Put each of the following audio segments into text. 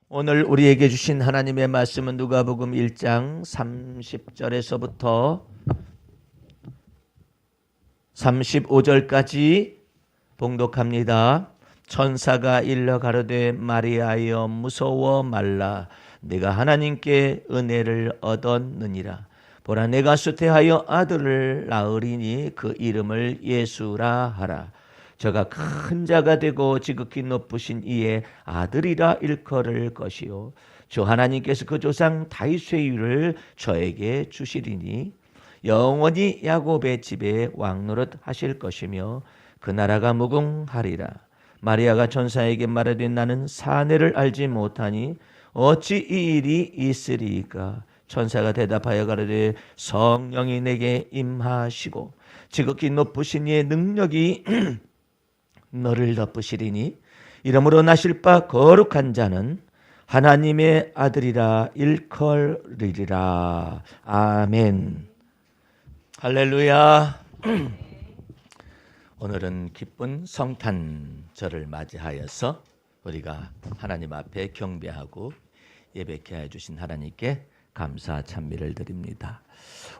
오늘 우리에게 주신 하나님의 말씀은 누가복음 1장 30절에서부터 35절까지 봉독합니다. 천사가 일러 가로되 마리아여 무서워 말라 네가 하나님께 은혜를 얻었느니라. 보라 내가 수태하여 아들을 낳으리니 그 이름을 예수라 하라. 저가 큰 자가 되고 지극히 높으신 이의 아들이라 일컬을 것이요 주 하나님께서 그 조상 다윗의 위를 저에게 주시리니 영원히 야곱의 집에 왕노릇 하실 것이며 그 나라가 무궁하리라. 마리아가 천사에게 말하되 나는 사내를 알지 못하니 어찌 이 일이 있으리이까. 천사가 대답하여 가로되 성령이 내게 임하시고 지극히 높으신 이의 능력이 너를 덮으시리니 이러므로 나실 바 거룩한 자는 하나님의 아들이라 일컬으리라. 아멘. 할렐루야. 오늘은 기쁜 성탄절을 맞이하여서 우리가 하나님 앞에 경배하고 예배케 해주신 하나님께 감사 찬미를 드립니다.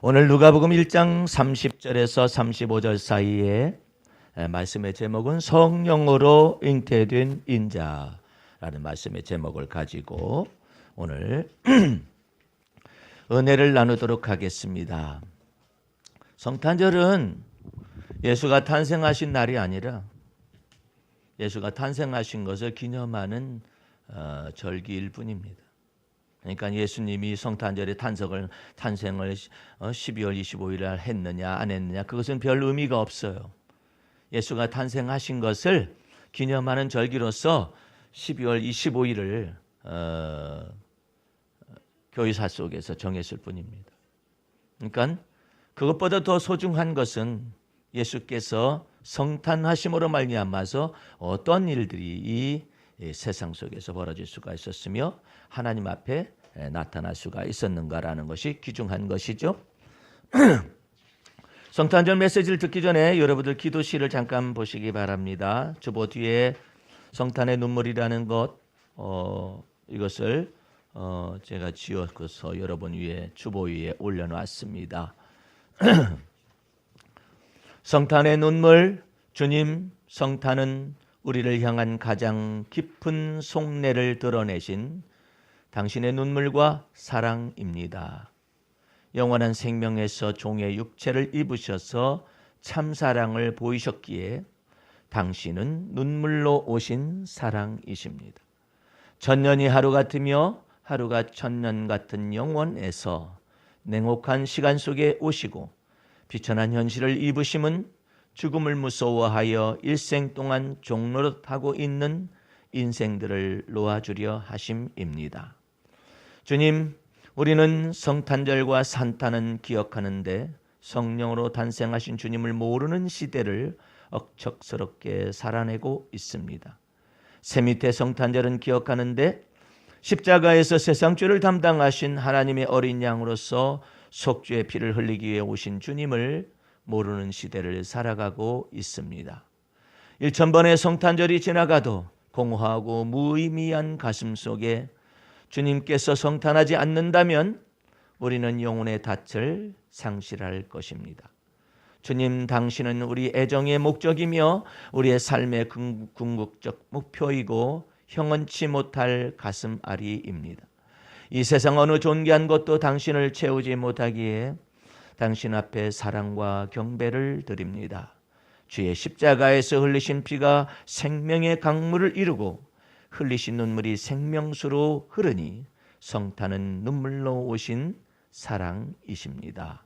오늘 누가복음 1장 30절에서 35절 사이에 말씀의 제목은 성령으로 잉태된 인자라는 말씀의 제목을 가지고 오늘 은혜를 나누도록 하겠습니다. 성탄절은 예수가 탄생하신 날이 아니라 예수가 탄생하신 것을 기념하는 절기일 뿐입니다. 그러니까 예수님이 성탄절에 탄생을 12월 25일 날 했느냐 안 했느냐 그것은 별 의미가 없어요. 예수가 탄생하신 것을 기념하는 절기로서 12월 25일을 교회사 속에서 정했을 뿐입니다. 그러니까 그것보다 더 소중한 것은 예수께서 성탄하심으로 말미암아서 어떤 일들이 이 세상 속에서 벌어질 수가 있었으며 하나님 앞에 나타날 수가 있었는가라는 것이 귀중한 것이죠. 성탄절 메시지를 듣기 전에 여러분들 기도시를 잠깐 보시기 바랍니다. 주보 뒤에 성탄의 눈물이라는 것 이것을 제가 지어서 여러분 위에 주보 위에 올려놨습니다. 성탄의 눈물, 주님 성탄은 우리를 향한 가장 깊은 속내를 드러내신 당신의 눈물과 사랑입니다. 영원한 생명에서 종의 육체를 입으셔서 참사랑을 보이셨기에 당신은 눈물로 오신 사랑이십니다. 천년이 하루 같으며 하루가 천년 같은 영원에서 냉혹한 시간 속에 오시고 비천한 현실을 입으심은 죽음을 무서워하여 일생 동안 종노릇하고 있는 인생들을 놓아주려 하심입니다. 주님, 우리는 성탄절과 산타는 기억하는데 성령으로 탄생하신 주님을 모르는 시대를 억척스럽게 살아내고 있습니다. 세미태 성탄절은 기억하는데 십자가에서 세상 죄를 담당하신 하나님의 어린 양으로서 속죄의 피를 흘리기 위해 오신 주님을 모르는 시대를 살아가고 있습니다. 1000번의 성탄절이 지나가도 공허하고 무의미한 가슴 속에 주님께서 성탄하지 않는다면 우리는 영혼의 닻을 상실할 것입니다. 주님, 당신은 우리 애정의 목적이며 우리의 삶의 궁극적 목표이고 형언치 못할 가슴앓이입니다. 이 세상 어느 존귀한 것도 당신을 채우지 못하기에 당신 앞에 사랑과 경배를 드립니다. 주의 십자가에서 흘리신 피가 생명의 강물을 이루고 흘리신 눈물이 생명수로 흐르니 성탄은 눈물로 오신 사랑이십니다.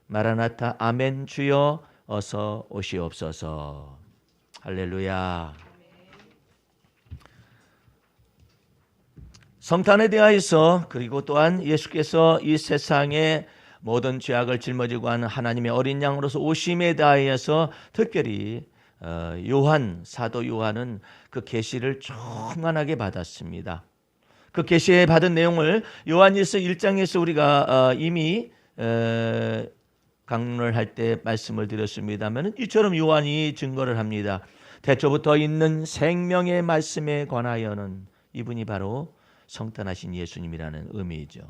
마라나타 아멘. 주여 어서 오시옵소서. 할렐루야. 성탄에 대하여서 그리고 또한 예수께서 이 세상에 모든 죄악을 짊어지고 하는 하나님의 어린 양으로서 오심에 대하여서 특별히 사도 요한은 그 계시를 충만하게 받았습니다. 그 계시에 받은 내용을 요한일서 1장에서 우리가 이미 강론을 할 때 말씀을 드렸습니다만 이처럼 요한이 증거를 합니다. 태초부터 있는 생명의 말씀에 관하여는 이분이 바로 성탄하신 예수님이라는 의미이죠.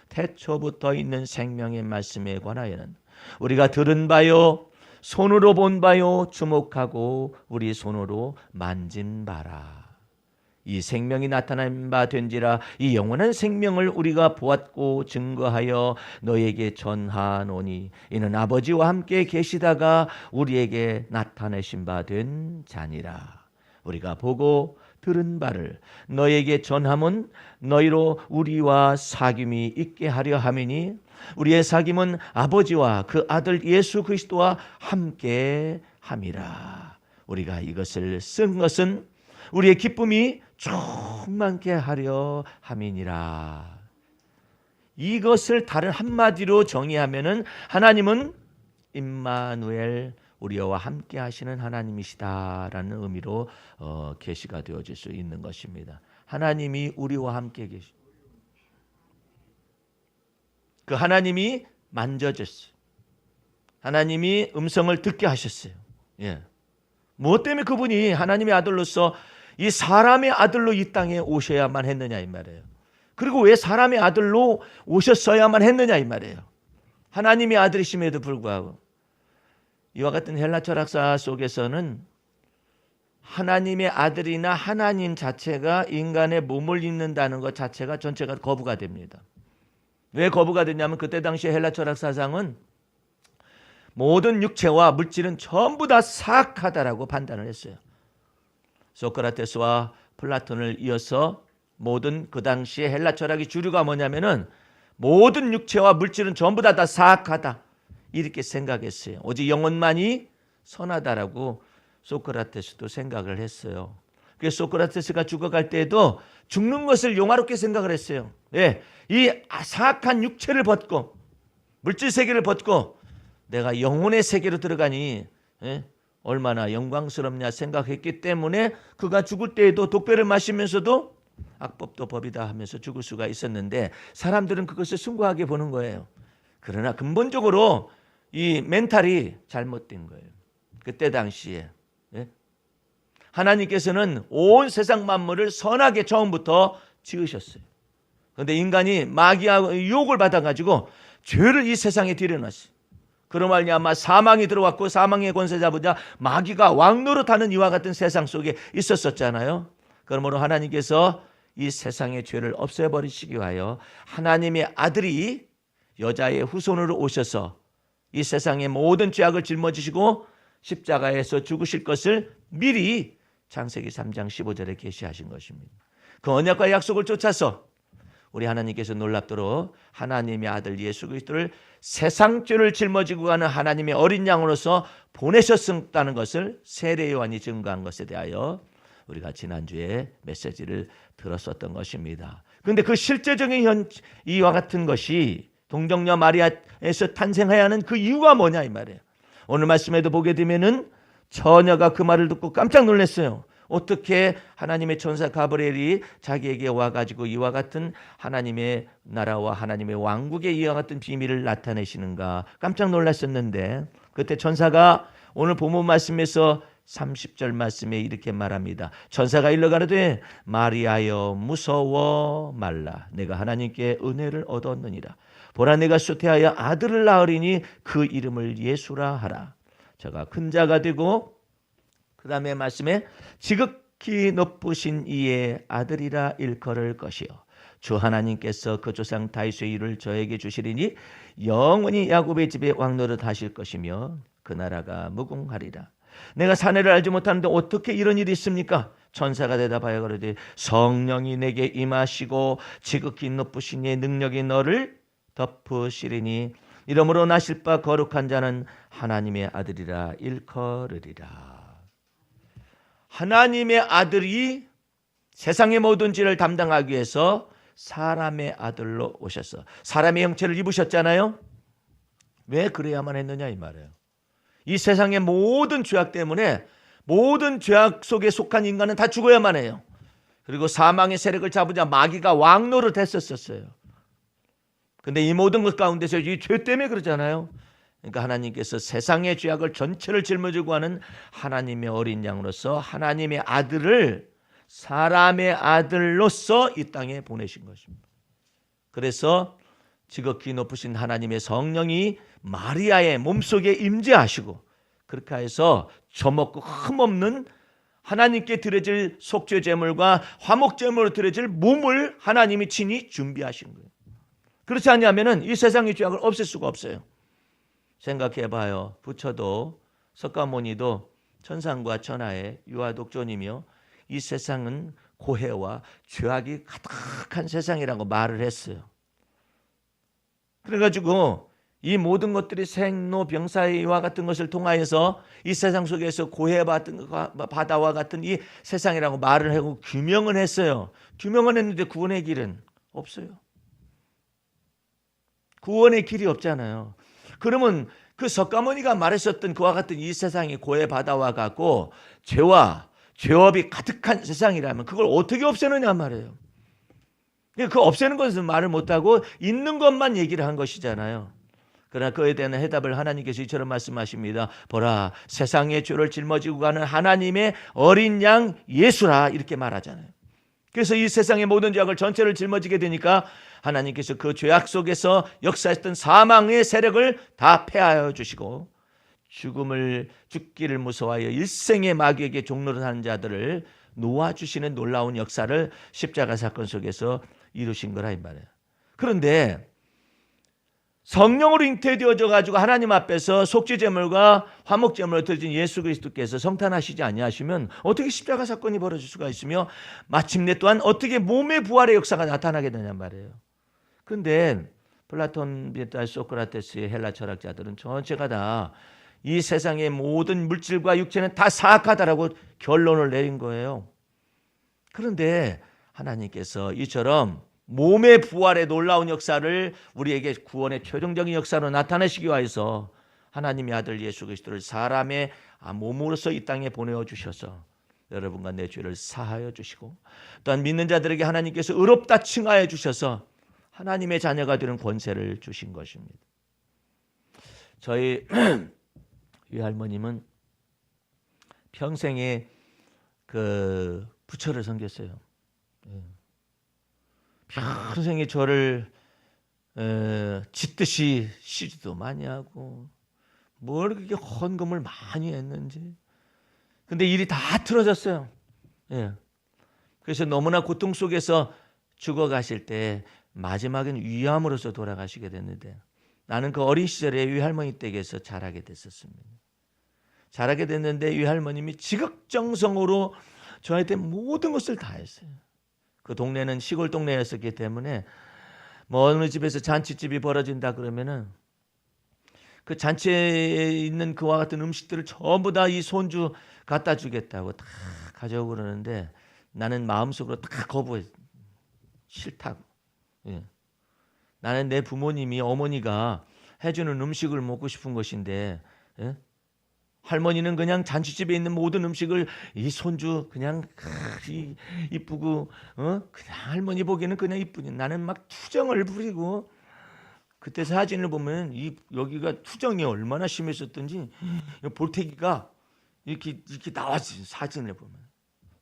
태초부터 있는 생명의 말씀에 관하여는 우리가 들은 바요, 손으로 본 바요, 주목하고 우리 손으로 만진 바라. 이 생명이 나타난 바 된지라 이 영원한 생명을 우리가 보았고 증거하여 너에게 전하노니 이는 아버지와 함께 계시다가 우리에게 나타내신 바 된 자니라. 우리가 보고 들은 바를 너에게 전함은 너희로 우리와 사귐이 있게 하려 함이니 우리의 사귐은 아버지와 그 아들 예수 그리스도와 함께 함이라. 우리가 이것을 쓴 것은 우리의 기쁨이 충만케 하려 함이니라. 이것을 다른 한마디로 정의하면은 하나님은 임마누엘, 우리와 함께 하시는 하나님이시다라는 의미로 계시가 되어질 수 있는 것입니다. 하나님이 우리와 함께 계시. 그 하나님이 만져졌어요. 하나님이 음성을 듣게 하셨어요. 예. 무엇 때문에 그분이 하나님의 아들로서 이 사람의 아들로 이 땅에 오셔야만 했느냐 이 말이에요. 그리고 왜 사람의 아들로 오셨어야만 했느냐 이 말이에요. 하나님의 아들이심에도 불구하고 이와 같은 헬라 철학사 속에서는 하나님의 아들이나 하나님 자체가 인간의 몸을 입는다는 것 자체가 전체가 거부가 됩니다. 왜 거부가 됐냐면 그때 당시 헬라 철학 사상은 모든 육체와 물질은 전부 다 사악하다라고 판단을 했어요. 소크라테스와 플라톤을 이어서 모든 그 당시에 헬라 철학의 주류가 뭐냐면은 모든 육체와 물질은 전부 다 사악하다 이렇게 생각했어요. 오직 영혼만이 선하다라고 소크라테스도 생각을 했어요. 그래서 소크라테스가 죽어갈 때에도 죽는 것을 용화롭게 생각을 했어요. 예, 이 사악한 육체를 벗고 물질 세계를 벗고 내가 영혼의 세계로 들어가니 얼마나 영광스럽냐 생각했기 때문에 그가 죽을 때에도 독배를 마시면서도 악법도 법이다 하면서 죽을 수가 있었는데 사람들은 그것을 숭고하게 보는 거예요. 그러나 근본적으로 이 멘탈이 잘못된 거예요. 그때 당시에 하나님께서는 온 세상 만물을 선하게 처음부터 지으셨어요. 그런데 인간이 마귀와 유혹을 받아가지고 죄를 이 세상에 들여놨어요. 그로 말미암아 사망이 들어왔고 사망의 권세 잡으자 마귀가 왕노릇하는 이와 같은 세상 속에 있었잖아요. 그러므로 하나님께서 이 세상의 죄를 없애버리시기 위하여 하나님의 아들이 여자의 후손으로 오셔서 이 세상의 모든 죄악을 짊어지시고 십자가에서 죽으실 것을 미리 창세기 3장 15절에 계시하신 것입니다. 그 언약과 약속을 쫓아서 우리 하나님께서 놀랍도록 하나님의 아들 예수 그리스도를 세상 죄를 짊어지고 가는 하나님의 어린 양으로서 보내셨다는 것을 세례 요한이 증거한 것에 대하여 우리가 지난주에 메시지를 들었었던 것입니다. 그런데 그 실제적인 이와 같은 것이 동정녀 마리아에서 탄생해야 하는 그 이유가 뭐냐 이 말이에요. 오늘 말씀에도 보게 되면은 처녀가 그 말을 듣고 깜짝 놀랐어요. 어떻게 하나님의 천사 가브리엘이 자기에게 와가지고 이와 같은 하나님의 나라와 하나님의 왕국에 이와 같은 비밀을 나타내시는가 깜짝 놀랐었는데 그때 천사가 오늘 본문 말씀에서 30절 말씀에 이렇게 말합니다. 천사가 일러 가로되 마리아여 무서워 말라. 내가 하나님께 은혜를 얻었느니라. 보라 내가 쇠퇴하여 아들을 낳으리니 그 이름을 예수라 하라. 저가 큰 자가 되고 그 다음에 말씀에 지극히 높으신 이의 아들이라 일컬을 것이요 주 하나님께서 그 조상 다윗의 일을 저에게 주시리니 영원히 야곱의 집에 왕노릇 하실 것이며 그 나라가 무궁하리라. 내가 사내를 알지 못하는데 어떻게 이런 일이 있습니까? 천사가 대답하여 그러되 성령이 내게 임하시고 지극히 높으신 이의 능력이 너를 덮으시리니 이러므로 나실 바 거룩한 자는 하나님의 아들이라 일컬으리라. 하나님의 아들이 세상의 모든 죄를 담당하기 위해서 사람의 아들로 오셔서 사람의 형체를 입으셨잖아요. 왜 그래야만 했느냐 이 말이에요. 이 세상의 모든 죄악 때문에 모든 죄악 속에 속한 인간은 다 죽어야만 해요. 그리고 사망의 세력을 잡으자 마귀가 왕노릇 했었어요. 근데 이 모든 것 가운데서 이 죄 때문에 그러잖아요. 그러니까 하나님께서 세상의 죄악을 전체를 짊어지고 하는 하나님의 어린 양으로서 하나님의 아들을 사람의 아들로서 이 땅에 보내신 것입니다. 그래서 지극히 높으신 하나님의 성령이 마리아의 몸속에 임재하시고 그렇게 해서 저먹고 흠없는 하나님께 드려질 속죄 제물과 화목 제물로 드려질 몸을 하나님이 친히 준비하신 거예요. 그렇지 않냐면은 이 세상의 죄악을 없앨 수가 없어요. 생각해 봐요. 부처도 석가모니도 천상과 천하의 유아독존이며 이 세상은 고해와 죄악이 가득한 세상이라고 말을 했어요. 그래가지고 이 모든 것들이 생로병사와 같은 것을 통하여서 이 세상 속에서 고해받은 바다와 같은 이 세상이라고 말을 하고 규명을 했어요. 규명을 했는데 구원의 길은 없어요. 구원의 길이 없잖아요. 그러면 그 석가모니가 말했었던 그와 같은 이 세상이 고해바다와 같고 죄와 죄업이 가득한 세상이라면 그걸 어떻게 없애느냐 말이에요. 그 없애는 것은 말을 못하고 있는 것만 얘기를 한 것이잖아요. 그러나 그에 대한 해답을 하나님께서 이처럼 말씀하십니다. 보라, 세상의 죄를 짊어지고 가는 하나님의 어린 양 예수라, 이렇게 말하잖아요. 그래서 이 세상의 모든 죄악을 전체를 짊어지게 되니까 하나님께서 그 죄악 속에서 역사했던 사망의 세력을 다 폐하여 주시고 죽기를 무서워하여 일생의 마귀에게 종노릇하는 자들을 놓아주시는 놀라운 역사를 십자가 사건 속에서 이루신 거라 이 말이에요. 그런데 성령으로 잉태되어져 가지고 하나님 앞에서 속죄제물과 화목제물을 드린 예수 그리스도께서 성탄하시지 아니하시면 어떻게 십자가 사건이 벌어질 수가 있으며 마침내 또한 어떻게 몸의 부활의 역사가 나타나게 되냔 말이에요. 그런데 플라톤, 소크라테스의 헬라 철학자들은 전체가 다 이 세상의 모든 물질과 육체는 다 사악하다라고 결론을 내린 거예요. 그런데 하나님께서 이처럼 몸의 부활의 놀라운 역사를 우리에게 구원의 최종적인 역사로 나타내시기 위해서 하나님의 아들 예수 그리스도를 사람의 몸으로서 이 땅에 보내어 주셔서 여러분과 내 죄를 사하여 주시고 또한 믿는 자들에게 하나님께서 의롭다 칭하여 주셔서 하나님의 자녀가 되는 권세를 주신 것입니다. 저희 외할머님은 평생에 그 부처를 섬겼어요. 평생에 저를 짖듯이 시주도 많이 하고 뭘 그렇게 헌금을 많이 했는지. 근데 일이 다 틀어졌어요. 그래서 너무나 고통 속에서 죽어가실 때 마지막엔 위암으로서 돌아가시게 됐는데 나는 그 어린 시절에 외할머니 댁에서 자라게 됐었습니다. 자라게 됐는데 외할머님이 지극정성으로 저한테 모든 것을 다 했어요. 그 동네는 시골 동네였었기 때문에 뭐 어느 집에서 잔치집이 벌어진다 그러면은 그 잔치에 있는 그와 같은 음식들을 전부 다 이 손주 갖다 주겠다고 다 가져오고 그러는데 나는 마음속으로 다 거부해. 싫다고. 나는 내 부모님이 어머니가 해주는 음식을 먹고 싶은 것인데 할머니는 그냥 잔치집에 있는 모든 음식을 이 손주 그냥 이쁘고 그냥 할머니 보기에는 그냥 이쁘니 나는 막 투정을 부리고 그때 사진을 보면 여기가 투정이 얼마나 심했었던지 볼태기가 이렇게 나왔어요. 사진을 보면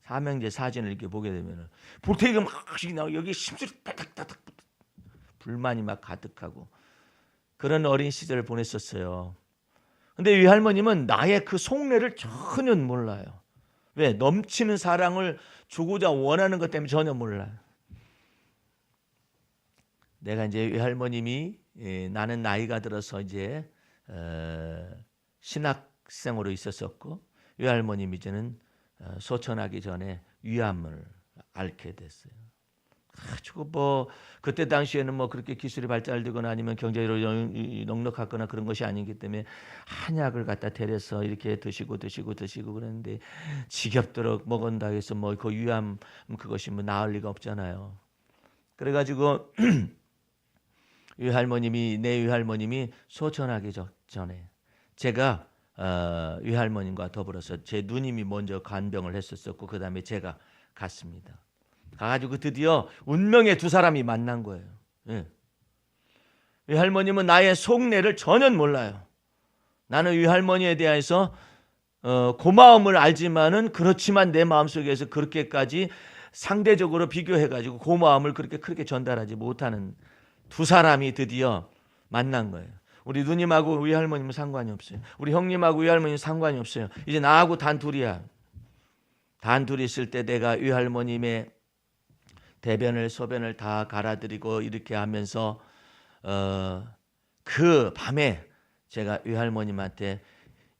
삼형제 사진을 이렇게 보게 되면 볼태기가 막 나오고 여기 심술이 따닥따닥 불만이 막 가득하고 그런 어린 시절을 보냈었어요. 근데 이 할머님은 나의 그 속내를 전혀 몰라요. 왜? 넘치는 사랑을 주고자 원하는 것 때문에 전혀 몰라요. 내가 이제 이 할머님이 나는 나이가 들어서 이제 신학생으로 있었었고 이 할머님이 이제는 소천하기 전에 위암을 앓게 됐어요. 가지고 뭐 그때 당시에는 뭐 그렇게 기술이 발달되거나 아니면 경제적으로 넉넉하거나 그런 것이 아니기 때문에 한약을 갖다 데려서 이렇게 드시고 그랬는데 지겹도록 먹은다 해서 뭐 그 위암 그것이 뭐 나을 리가 없잖아요. 그래가지고 이 할머님이 소천하기 전에 제가 이 할머님과 더불어서 제 누님이 먼저 간병을 했었었고 그 다음에 제가 갔습니다. 가가지고 드디어 운명의 두 사람이 만난 거예요. 이 할머님은 나의 속내를 전혀 몰라요. 나는 이 할머니에 대해서 고마움을 알지만은 그렇지만 내 마음속에서 그렇게까지 상대적으로 비교해가지고 고마움을 그렇게 크게 전달하지 못하는 두 사람이 드디어 만난 거예요. 우리 누님하고 우리 할머님은 상관이 없어요. 우리 형님하고 우리 할머니는 상관이 없어요. 이제 나하고 단 둘이야. 단 둘이 있을 때 내가 이 할머님의 대변을 소변을 다 갈아드리고 이렇게 하면서 그 밤에 제가 이 할머님한테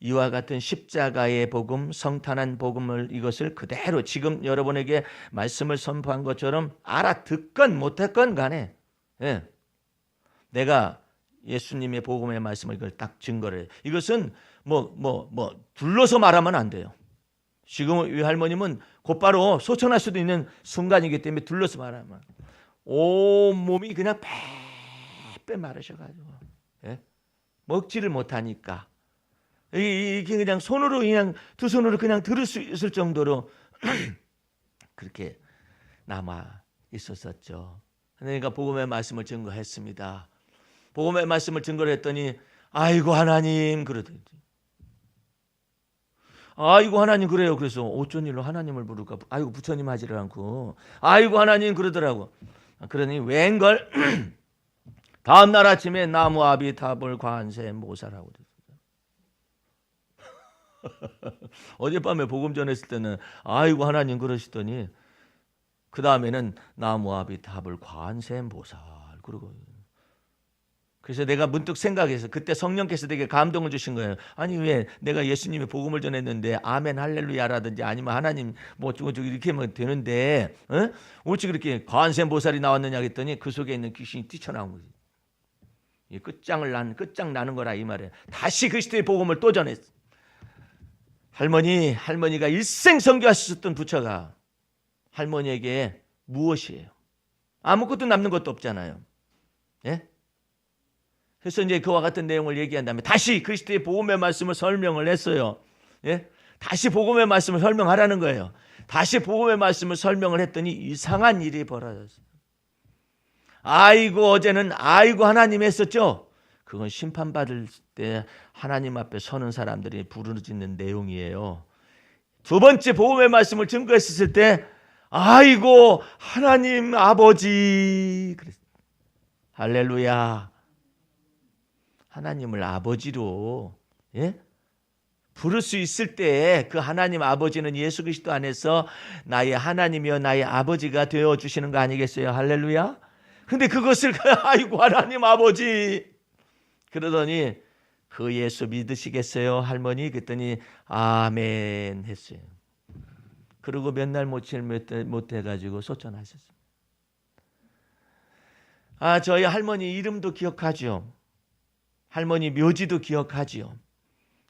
이와 같은 십자가의 복음, 성탄한 복음을 이것을 그대로 지금 여러분에게 말씀을 선포한 것처럼 알아듣건 못했건 간에 내가 예수님의 복음의 말씀을 이걸 딱 증거를 해. 이것은 둘러서 말하면 안 돼요. 지금 이 할머님은 곧바로 소천할 수도 있는 순간이기 때문에 둘러서 말하면 온 몸이 그냥 빼빼 마르셔가지고 먹지를 못하니까 이게 그냥 손으로 그냥 두 손으로 그냥 들을 수 있을 정도로 그렇게 남아 있었었죠. 그러니까 복음의 말씀을 증거했습니다. 복음의 말씀을 증거를 했더니 아이고 하나님 그러더니 아이고 하나님 그래요. 그래서 어쩐 일로 하나님을 부를까? 아이고 부처님 하지를 않고 아이고 하나님 그러더라고. 그러니 웬걸 다음 날 아침에 나무 아비 탑을 관세 모사라고 그랬어요. 어젯밤에 복음 전했을 때는 아이고 하나님 그러시더니 그 다음에는 나무 아비 탑을 관세 모살 그러고. 그래서 내가 문득 생각해서 그때 성령께서 되게 감동을 주신 거예요. 아니 왜 내가 예수님의 복음을 전했는데 아멘 할렐루야라든지 아니면 하나님 뭐 어쩌고 이렇게 하면 되는데 어찌 그렇게 관세음보살이 나왔느냐 했더니 그 속에 있는 귀신이 뛰쳐나온 거지. 끝장나는 거라 이 말이에요. 다시 그리스도의 복음을 또 전했어. 할머니가 일생 선교하셨던 부처가 할머니에게 무엇이에요? 아무것도 남는 것도 없잖아요. 예? 그래서 이제 그와 같은 내용을 얘기한 다음에 다시 그리스도의 복음의 말씀을 설명을 했어요. 예? 다시 복음의 말씀을 설명하라는 거예요. 다시 복음의 말씀을 설명을 했더니 이상한 일이 벌어졌어요. 아이고 어제는 아이고 하나님 했었죠. 그건 심판받을 때 하나님 앞에 서는 사람들이 부르짖는 내용이에요. 두 번째 복음의 말씀을 증거했을 때 아이고 하나님 아버지 그랬어요. 할렐루야. 하나님을 아버지로 부를 수 있을 때 그 하나님 아버지는 예수 그리스도 안에서 나의 하나님이여 나의 아버지가 되어주시는 거 아니겠어요? 할렐루야. 근데 그것을 아이고 하나님 아버지 그러더니 그 예수 믿으시겠어요 할머니? 그랬더니 아멘 했어요. 그리고 몇 날 못 해가지고 소천하셨어요. 저희 할머니 이름도 기억하죠. 할머니 묘지도 기억하지요.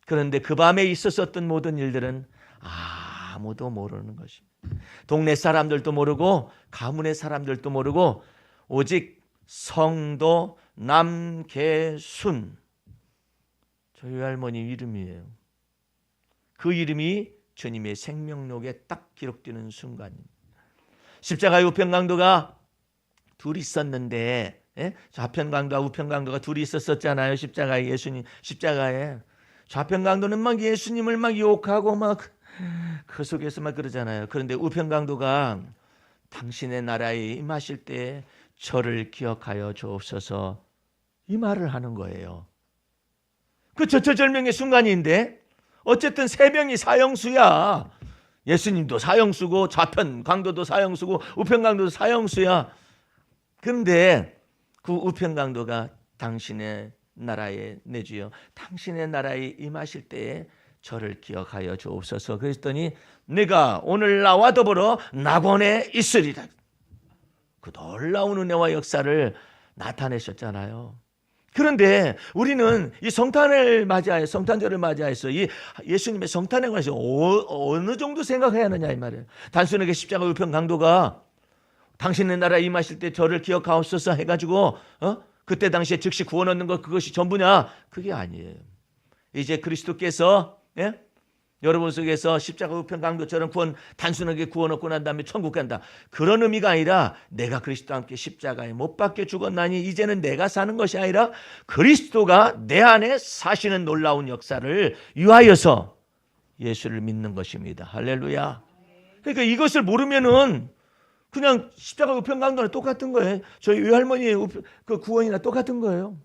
그런데 그 밤에 있었던 모든 일들은 아무도 모르는 것입니다. 동네 사람들도 모르고 가문의 사람들도 모르고 오직 성도 남계순 저희 할머니 이름이에요. 그 이름이 주님의 생명록에 딱 기록되는 순간입니다. 십자가의 우편강도가 둘이 있었는데 좌편강도와 우편강도가 둘이 있었잖아요. 십자가에 예수님 십자가에 좌편강도는 막 예수님을 막 욕하고 막 그 속에서 막 그러잖아요. 그런데 우편강도가 당신의 나라에 임하실 때 저를 기억하여 주옵소서 이 말을 하는 거예요. 그 절명의 순간인데 어쨌든 세 명이 사형수야. 예수님도 사형수고 좌편강도도 사형수고 우편강도도 사형수야. 근데 그 우편강도가 당신의 나라에 내주여 당신의 나라에 임하실 때에 저를 기억하여 주옵소서 그랬더니 내가 오늘 나와 더불어 낙원에 있으리라. 그 놀라운 은혜와 역사를 나타내셨잖아요. 그런데 우리는 이 성탄절을 맞이해서 이 예수님의 성탄에 관해서 어느 정도 생각해야 하느냐 이 말이에요. 단순하게 십자가 우편강도가 당신의 나라에 임하실 때 저를 기억하옵소서 해가지고 그때 당시에 즉시 구원 얻는 것 그것이 전부냐? 그게 아니에요. 이제 그리스도께서 여러분 속에서 십자가 우편강도처럼 단순하게 구원 얻고 난 다음에 천국 간다. 그런 의미가 아니라 내가 그리스도와 함께 십자가에 못 박혀 죽었나니 이제는 내가 사는 것이 아니라 그리스도가 내 안에 사시는 놀라운 역사를 위하여서 예수를 믿는 것입니다. 할렐루야. 그러니까 이것을 모르면은 그냥 십자가 우편강도나 똑같은 거예요. 저희 외할머니의 그 구원이나 똑같은 거예요.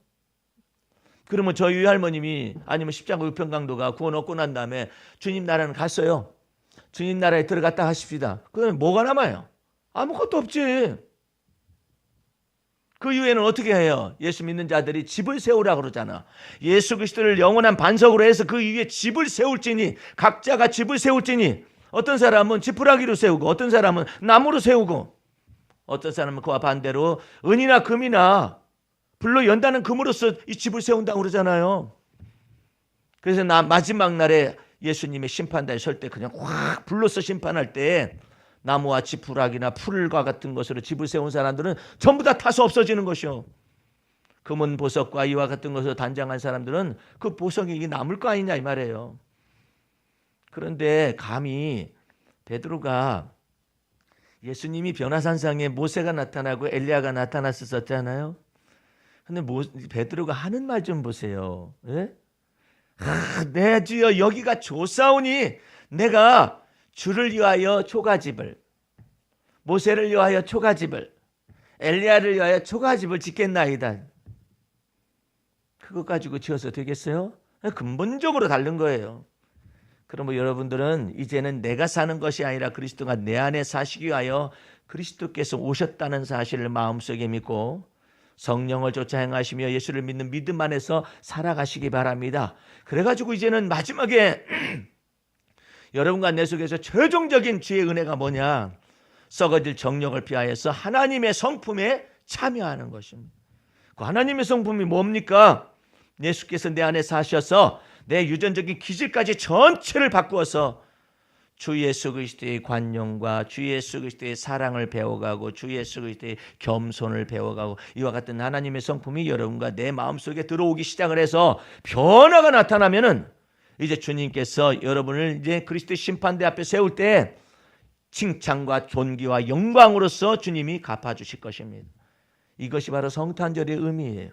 그러면 저희 외할머님이 아니면 십자가 우편강도가 구원 얻고 난 다음에 주님 나라는 갔어요. 주님 나라에 들어갔다 하십시다. 그러면 뭐가 남아요? 아무것도 없지. 그 이후에는 어떻게 해요? 예수 믿는 자들이 집을 세우라고 그러잖아. 예수 그리스도를 영원한 반석으로 해서 그 위에 집을 세울지니, 각자가 집을 세울지니, 어떤 사람은 지푸라기로 세우고 어떤 사람은 나무로 세우고 어떤 사람은 그와 반대로 은이나 금이나 불로 연다는 금으로써 이 집을 세운다고 그러잖아요. 그래서 마지막 날에 예수님의 심판대에 설 때 그냥 확 불로써 심판할 때 나무와 지푸라기나 풀과 같은 것으로 집을 세운 사람들은 전부 다 타서 없어지는 것이요. 금은 보석과 이와 같은 것으로 단장한 사람들은 그 보석이 이게 남을 거 아니냐 이 말이에요. 그런데 감히 베드로가 예수님이 변화산상에 모세가 나타나고 엘리야가 나타났었잖아요. 근데 베드로가 하는 말 좀 보세요. 예? 내 주여 여기가 좋사오니 내가 주를 위하여 초가집을, 모세를 위하여 초가집을, 엘리야를 위하여 초가집을 짓겠나이다. 그것 가지고 지어서 되겠어요? 근본적으로 다른 거예요. 그러면 여러분들은 이제는 내가 사는 것이 아니라 그리스도가 내 안에 사시기 위하여 그리스도께서 오셨다는 사실을 마음속에 믿고 성령을 쫓아 행하시며 예수를 믿는 믿음 안에서 살아가시기 바랍니다. 그래가지고 이제는 마지막에 여러분과 내 속에서 최종적인 주의 은혜가 뭐냐? 썩어질 정욕을 피하여서 하나님의 성품에 참여하는 것입니다. 그 하나님의 성품이 뭡니까? 예수께서 내 안에 사셔서 내 유전적인 기질까지 전체를 바꾸어서 주 예수 그리스도의 관용과 주 예수 그리스도의 사랑을 배워가고 주 예수 그리스도의 겸손을 배워가고 이와 같은 하나님의 성품이 여러분과 내 마음속에 들어오기 시작을 해서 변화가 나타나면은 이제 주님께서 여러분을 이제 그리스도의 심판대 앞에 세울 때 칭찬과 존귀와 영광으로서 주님이 갚아주실 것입니다. 이것이 바로 성탄절의 의미예요.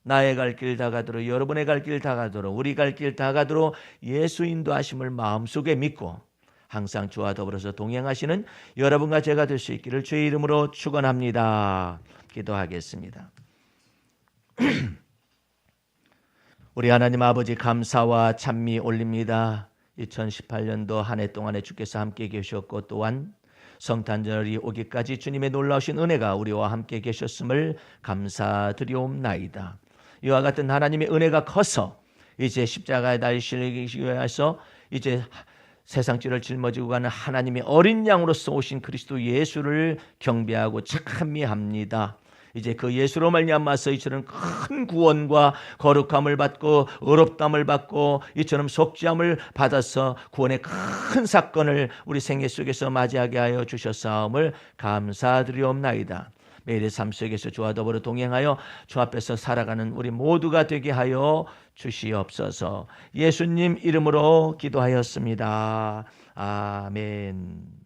나의 갈 길 다 가도록, 여러분의 갈 길 다 가도록, 우리 갈 길 다 가도록 예수 인도하심을 마음속에 믿고 항상 주와 더불어서 동행하시는 여러분과 제가 될 수 있기를 주의 이름으로 축원합니다. 기도하겠습니다. 우리 하나님 아버지 감사와 찬미 올립니다. 2018년도 한 해 동안에 주께서 함께 계셨고 또한 성탄절이 오기까지 주님의 놀라우신 은혜가 우리와 함께 계셨음을 감사드리옵나이다. 이와 같은 하나님의 은혜가 커서 이제 십자가에 달리시기 위해서 이제 세상죄를 짊어지고 가는 하나님의 어린 양으로서 오신 그리스도 예수를 경배하고 찬미합니다. 이제 그 예수로 말미암아서 이처럼 큰 구원과 거룩함을 받고 의롭다함을 받고 이처럼 속죄함을 받아서 구원의 큰 사건을 우리 생애 속에서 맞이하게 하여 주셨사옴을 감사드리옵나이다. 매일의 삶 속에서 주와 더불어 동행하여 주 앞에서 살아가는 우리 모두가 되게 하여 주시옵소서. 예수님 이름으로 기도하였습니다. 아멘.